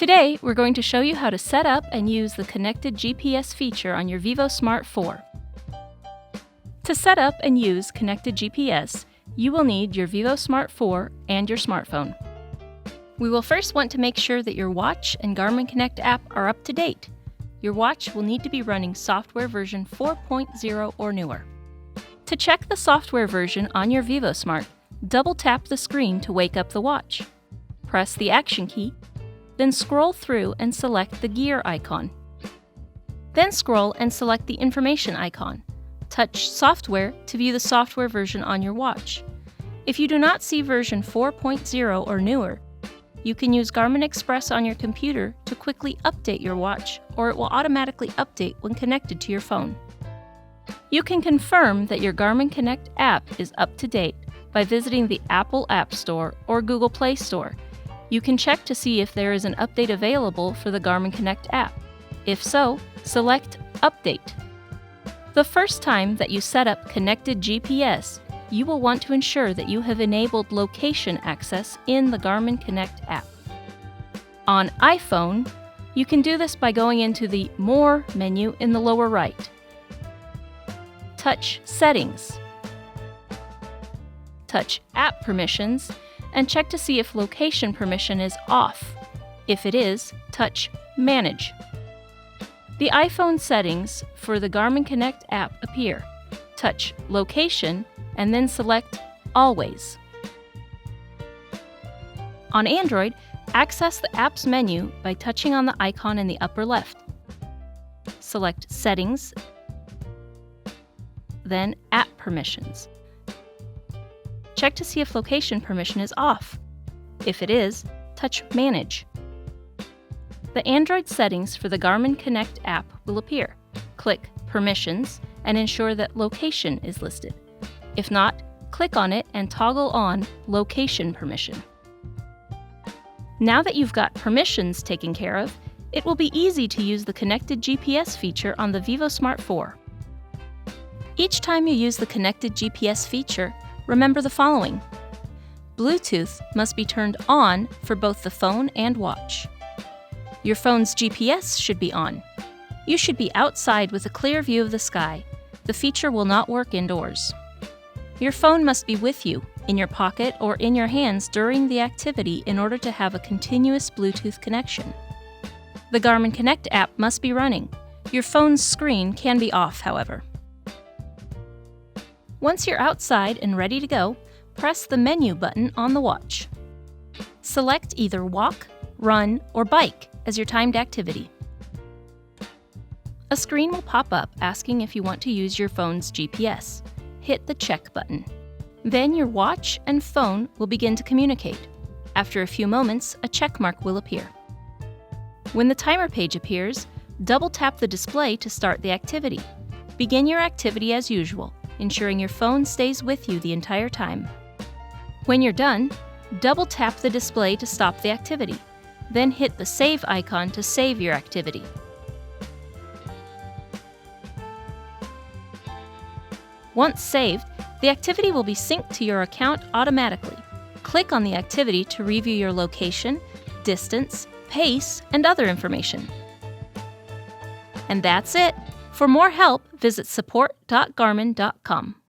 Today, we're going to show you how to set up and use the connected GPS feature on your vívosmart 4. To set up and use connected GPS, you will need your vívosmart 4 and your smartphone. We will first want to make sure that your watch and Garmin Connect app are up to date. Your watch will need to be running software version 4.0 or newer. To check the software version on your vívosmart, double-tap the screen to wake up the watch. Press the Action key, then scroll through and select the gear icon. Then scroll and select the information icon. Touch Software to view the software version on your watch. If you do not see version 4.0 or newer, you can use Garmin Express on your computer to quickly update your watch, or it will automatically update when connected to your phone. You can confirm that your Garmin Connect app is up to date by visiting the Apple App Store or Google Play Store. You can check to see if there is an update available for the Garmin Connect app. If so, select Update. The first time that you set up connected GPS, you will want to ensure that you have enabled location access in the Garmin Connect app. On iPhone, you can do this by going into the More menu in the lower right. Touch Settings. Touch App Permissions and check to see if location permission is off. If it is, touch Manage. The iPhone settings for the Garmin Connect app appear. Touch Location and then select Always. On Android, access the Apps menu by touching on the icon in the upper left. Select Settings, then App Permissions. Check to see if location permission is off. If it is, touch Manage. The Android settings for the Garmin Connect app will appear. Click Permissions and ensure that Location is listed. If not, click on it and toggle on Location Permission. Now that you've got permissions taken care of, it will be easy to use the connected GPS feature on the vívosmart 4. Each time you use the connected GPS feature, remember the following. Bluetooth must be turned on for both the phone and watch. Your phone's GPS should be on. You should be outside with a clear view of the sky. The feature will not work indoors. Your phone must be with you, in your pocket or in your hands during the activity in order to have a continuous Bluetooth connection. The Garmin Connect app must be running. Your phone's screen can be off, however. Once you're outside and ready to go, press the menu button on the watch. Select either walk, run, or bike as your timed activity. A screen will pop up asking if you want to use your phone's GPS. Hit the check button. Then your watch and phone will begin to communicate. After a few moments, a check mark will appear. When the timer page appears, double-tap the display to start the activity. Begin your activity as usual, ensuring your phone stays with you the entire time. When you're done, double-tap the display to stop the activity. Then hit the Save icon to save your activity. Once saved, the activity will be synced to your account automatically. Click on the activity to review your location, distance, pace, and other information. And that's it! For more help, visit support.garmin.com.